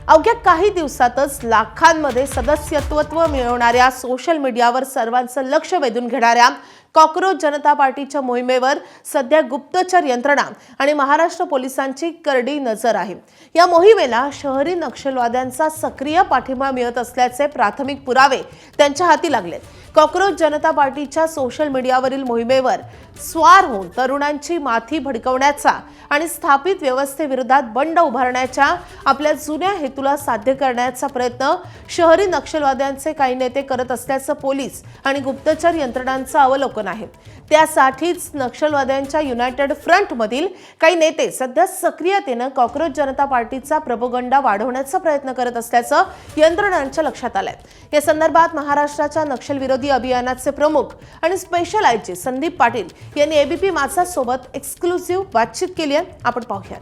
अवघ्या काही दिवसातच लाखांमध्ये सदस्यत्व मिळवणाऱ्या सोशल मीडियावर सर्वांचं लक्ष वेधून घेणाऱ्या कॉकरोच जनता पार्टीच्या मोहिमेवर सध्या गुप्तचर यंत्रणा आणि महाराष्ट्र पोलिसांची करडी नजर आहे। या मोहिमेला शहरी नक्षलवाद्यांचा सक्रिय पाठिंबा मिळत असल्याचे प्राथमिक पुरावे त्यांच्या हाती लागलेत। कॉकरोच जनता पार्टीच्या सोशल मीडियावरील मोहिमेवर स्वार होऊन तरुणांची माथी भडकवण्याचा आणि स्थापित व्यवस्थेविरोधात बंड उभारण्याच्या आपल्या जुन्या हेतूला साध्य करण्याचा प्रयत्न शहरी नक्षलवाद्यांचे काही नेते करत असल्याचं पोलीस आणि गुप्तचर यंत्रणांचं अवलोकन आहे। त्यासाठीच नक्षलवाद्यांच्या युनायटेड फ्रंट मधील काही नेते सध्या सक्रियतेने कॉकरोच जनता पार्टीचा प्रोपगंडा वाढवण्याचा प्रयत्न करत असल्याचं यंत्रणांच्या लक्षात आलंय। या संदर्भात महाराष्ट्राच्या नक्षलविरोधी अभियानाचे प्रमुख आणि स्पेशल आयजी संदीप पाटील यांनी एबीपी माझा सोबत एक्सक्लुसिव्ह बातचीत केली आहे। आपण पाहूया।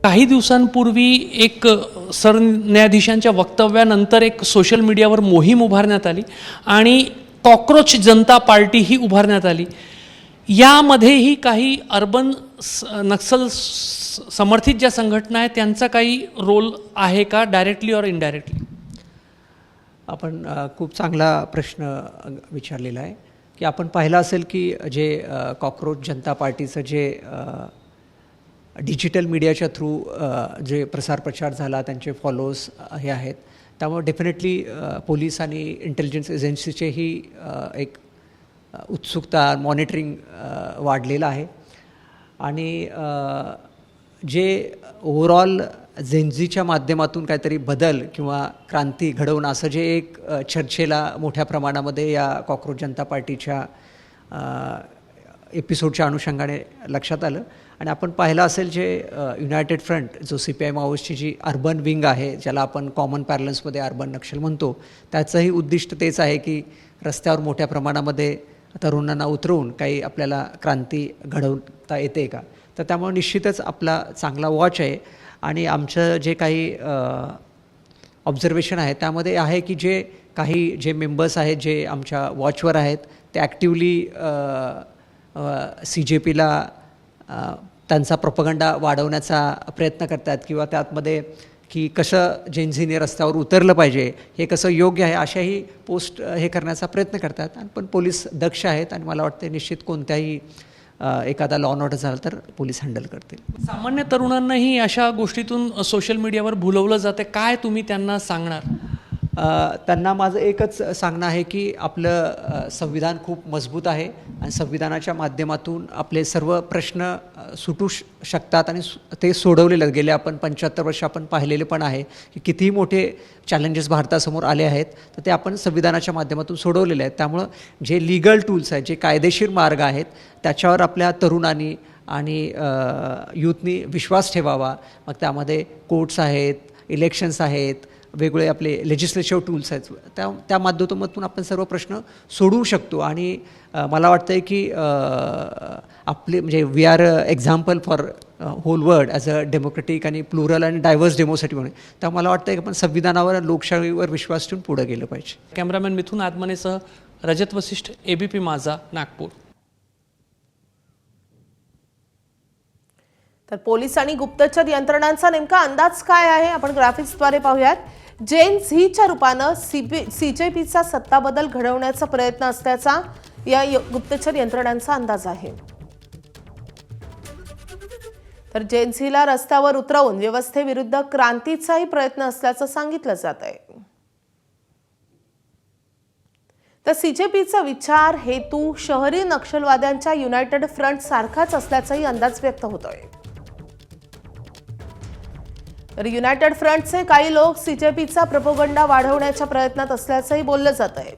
काही दिवसांपूर्वी एक सरन्यायाधीशांच्या वक्तव्यानंतर एक सोशल मीडियावर मोहीम उभारण्यात आली आणि कॉकरोच जनता पार्टी ही उभारण्यात आली। यामध्येही काही अर्बन नक्सल समर्थित ज्या संघटना आहेत त्यांचा काही रोल आहे का, डायरेक्टली और इनडायरेक्टली? आपण खूप चांगला प्रश्न विचारलेला आहे की आपण पाहिलं असेल की जे कॉकरोच जनता पार्टीचं जे डिजिटल मीडियाच्या थ्रू जे प्रसार प्रचार झाला, त्यांचे फॉलोअर्स हे आहेत, त्यामुळे डेफिनेटली पोलीस आणि इंटेलिजन्स एजन्सीचेही एक उत्सुकता, मॉनिटरिंग वाढलेलं आहे आणि जे ओव्हरऑल जेनझीच्या माध्यमातून काहीतरी बदल किंवा क्रांती घडवणं असं जे एक चर्चेला मोठ्या प्रमाणामध्ये या कॉकरोच जनता पार्टीच्या एपिसोडच्या अनुषंगाने लक्षात आलं आणि आपण पाहिलं असेल जे युनायटेड फ्रंट जो CPI माओवादची जी अर्बन विंग आहे, ज्याला आपण कॉमन पॅरलन्समध्ये अर्बन नक्षल म्हणतो, त्याचंही उद्दिष्ट तेच आहे की रस्त्यावर मोठ्या प्रमाणामध्ये तरुणांना उतरवून काही आपल्याला क्रांती घडवता येते का। तर त्यामुळे निश्चितच आपला चांगला वॉच आहे आणि आमचं जे काही ऑब्झर्वेशन आहे त्यामध्ये आहे की जे काही जे मेंबर्स आहेत जे आमच्या वॉचवर आहेत ते ॲक्टिवली CJPला त्यांचा प्रोपगंडा वाढवण्याचा प्रयत्न करतात किंवा त्यातमध्ये की कसं जेनझीने रस्त्यावर उतरलं पाहिजे, हे कसं योग्य आहे, अशाही पोस्ट हे करण्याचा प्रयत्न करतात। आणि पण पोलीस दक्ष आहेत आणि मला वाटते निश्चित कोणत्याही एखादा लॉ अँड ऑर्डर झाला तर पोलीस हँडल करतील। सामान्य तरुणांनाही अशा गोष्टीतून सोशल मीडियावर भुलवलं जाते, काय तुम्ही त्यांना सांगणार? त्यांना माझं एकच सांगणं आहे की आपलं संविधान खूप मजबूत आहे आणि संविधानाच्या माध्यमातून आपले सर्व प्रश्न सुटू शकतात आणि ते सोडवलेले आहेत। गेले आपण 75 वर्ष आपण पाहिलेले पण आहे की कितीही मोठे चॅलेंजेस भारतासमोर आले आहेत तर ते आपण संविधानाच्या माध्यमातून सोडवलेले आहेत। त्यामुळं जे लीगल टूल्स आहेत, जे कायदेशीर मार्ग आहेत, त्याच्यावर आपल्या तरुणांनी आणि यूथनी विश्वास ठेवावा। मग त्यामध्ये कोर्ट्स आहेत, इलेक्शन्स आहेत, वेगवेगळे आपले लेजिस्लेटिव्ह टूल्स आहेत, त्या माध्यमातून आपण सर्व प्रश्न सोडवू शकतो। आणि मला वाटतं आहे की आपले म्हणजे we are example for whole world as a democratic आणि प्लुरल आणि डायव्हर्स डेमोसिटी म्हणून। त्यामुळे मला वाटतं की आपण संविधानावर, लोकशाहीवर विश्वास ठेवून पुढे गेलं पाहिजे। कॅमेरामॅन मिथुन आदमानेसह रजत वसिष्ठ, एबीपी माझा, नागपूर। तर पोलीस आणि गुप्तचर यंत्रणांचा नेमका अंदाज काय आहे आपण ग्राफिक्सद्वारे पाहूयात। जेन झीच्या रूपानं CJPचा सत्ता बदल घडवण्याचा प्रयत्न असल्याचा या गुप्तचर यंत्रणांचा अंदाज आहे। तर जेन झीला रस्त्यावर उतरवून व्यवस्थेविरुद्ध क्रांतीचाही प्रयत्न असल्याचं सांगितलं जात आहे। तर CJPचा विचार हेतू शहरी नक्षलवाद्यांच्या युनायटेड फ्रंट सारखाच असल्याचाही अंदाज व्यक्त होतोय। तर युनायटेड फ्रंटचे काही लोक CJPचा प्रोपगंडा वाढवण्याच्या प्रयत्नात असल्याचंही बोललं जात आहे।